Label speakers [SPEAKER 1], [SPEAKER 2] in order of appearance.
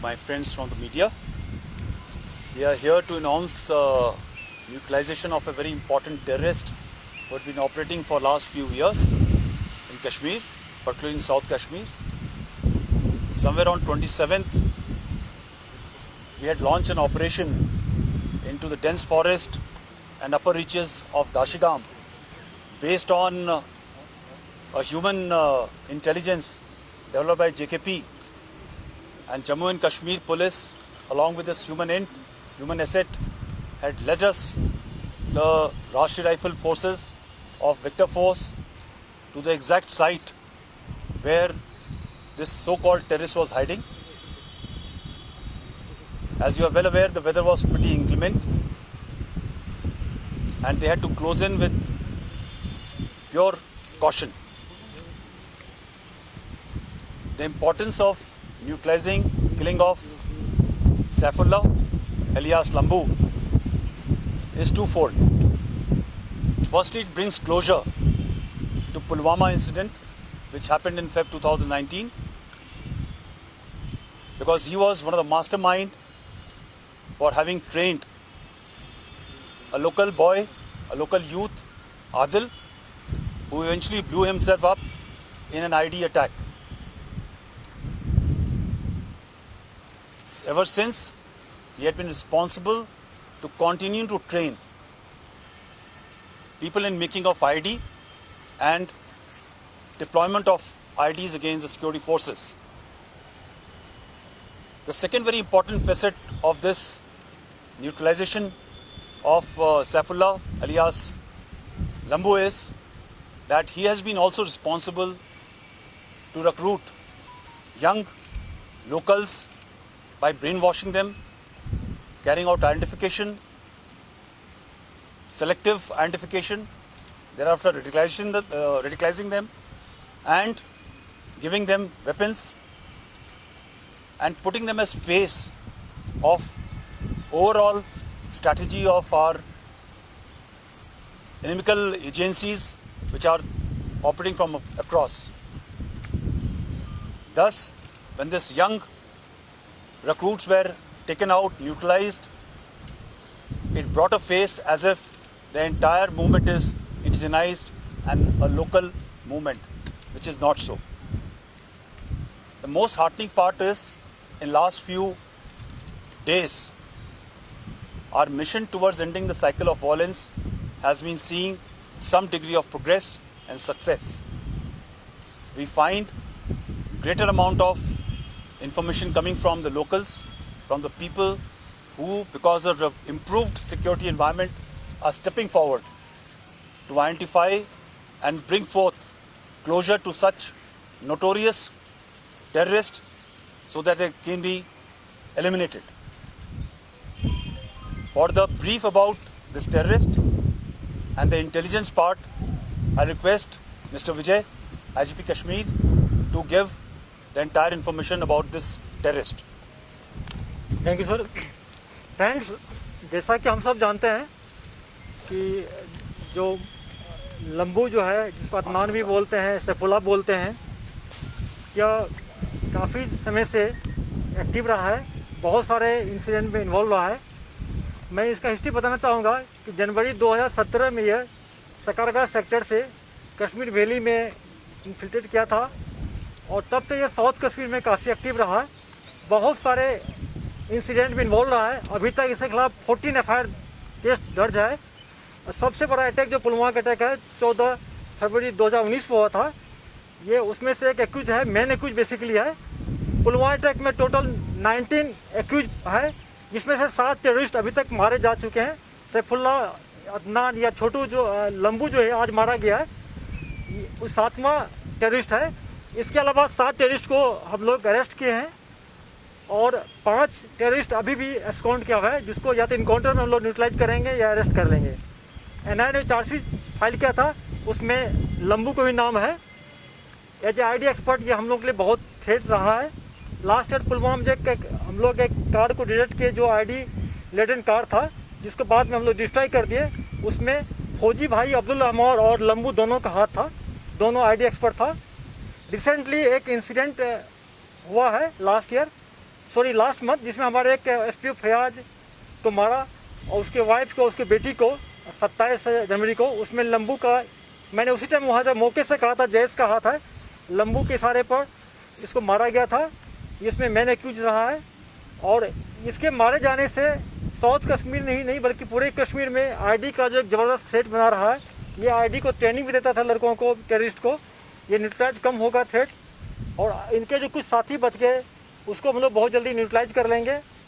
[SPEAKER 1] my friends from the media. We are here to announce neutralization of a very important terrorist who had been operating for last few years in Kashmir, particularly in South Kashmir. Somewhere on 27th, we had launched an operation into the dense forest and upper reaches of Dashigam based on a human intelligence developed by JKP and Jammu and Kashmir police, along with this human asset, had led us, the Rashtriya Rifle Forces of Victor Force, to the exact site where this so-called terrorist was hiding. As you are well aware, the weather was pretty inclement and they had to close in with pure caution. The importance of neutralizing, killing of Saifullah alias Lambu is twofold. Firstly, it brings closure to Pulwama incident, which happened in Feb 2019, because he was one of the mastermind for having trained a local boy, a local youth, Adil, who eventually blew himself up in an ID attack. Ever since, he had been responsible to continue to train people in making of ID and deployment of IDs against the security forces. The second very important facet of this neutralization of Saifullah alias Lambu is that he has been also responsible to recruit young locals by brainwashing them, carrying out identification, selective identification, thereafter radicalizing them and giving them weapons and putting them as face of overall strategy of our inimical agencies which are operating from across. Thus, when this young recruits were taken out, neutralized, it brought a face as if the entire movement is indigenized and a local movement, which is not so. The most heartening part is, in last few days, our mission towards ending the cycle of violence has been seeing some degree of progress and success. We find greater amount of information coming from the locals, from the people who, because of the improved security environment, are stepping forward to identify and bring forth closure to such notorious terrorists so that they can be eliminated. For the brief about this terrorist and the intelligence part, I request Mr. Vijay, IGP Kashmir, to give the entire information about this terrorist.
[SPEAKER 2] Thank you sir. Friends, जैसा कि हम सब जानते हैं कि जो लंबू जो है, जिसको अदनान भी बोलते हैं, सैफुल्लाह बोलते हैं, क्या काफ़ी समय से एक्टिव रहा है, बहुत सारे इंसिडेंट में इन्वॉल्व रहा है. मैं इसका हिस्ट्री बताना चाहूँगा कि जनवरी 2017 में यह सकरगा सेक्टर से कश्मीर वैली में इन्फिल्ट्रेट किया था और तब से यह साउथ कश्मीर में काफ़ी एक्टिव रहा है. बहुत सारे इंसिडेंट में इन्वॉल्व रहा है. अभी तक इसके खिलाफ 14 एफआईआर केस दर्ज है. सबसे बड़ा अटैक जो पुलवामा का अटैक है 14 फरवरी 2019 को हुआ था, ये उसमें से एक एक्यूज है, मेन एक्यूज बेसिकली है. पुलवामा अटैक में टोटल 19 एक्यूज है, जिसमें से 7 टेररिस्ट अभी तक मारे जा चुके हैं. सैफुल्लाह, अदनान या छोटू जो लंबू जो है आज मारा गया है, वो 7वां टेररिस्ट है. इसके अलावा 7 टेररिस्ट को हम लोग अरेस्ट किए हैं और 5 टेररिस्ट अभी भी एब्सकॉन्ड किया हुआ है, जिसको या तो इनकाउंटर में हम लोग न्यूट्रलाइज करेंगे या अरेस्ट कर लेंगे. एनआईए ने चार्जशीट फाइल किया था, उसमें लंबू को भी नाम है. एज ए आईडी एक्सपर्ट ये हम लोग के लिए बहुत थ्रेट रहा है. लास्ट ईयर पुलवामा में हम लोग एक कार्ड को डिटेक्ट किए जो आईडी लेटेंट कार्ड था, जिसको बाद में हम लोग डिस्ट्रॉय कर दिए. उसमें फौजी भाई अब्दुल अहमद और लंबू दोनों का हाथ था, दोनों आईडी एक्सपर्ट था. रिसेंटली एक इंसिडेंट हुआ है last year sorry last month, जिसमें हमारे एक एसपीओ फयाज को मारा और उसके वाइफ को, उसकी बेटी को 27 जनवरी को। उसमें लंबू का, मैंने उसी टाइम वहाँ से मौके से कहा था, जयेश का हाथ है, लंबू के इशारे पर इसको मारा गया था। इसमें मैंने एक्यूज रहा है और इसके मारे जाने से साउथ कश्मीर नहीं बल्कि पूरे कश्मीर में आईडी का जो एक ज़बरदस्त थ्रेट बना रहा है। ये आईडी को ट्रेनिंग भी देता था लड़कों को, टेररिस्ट को। ये न्यूट्रलाइज कम होगा थ्रेट, और इनके जो कुछ साथी बच गए उसको हम लोग बहुत जल्दी न्यूट्रलाइज कर लेंगे।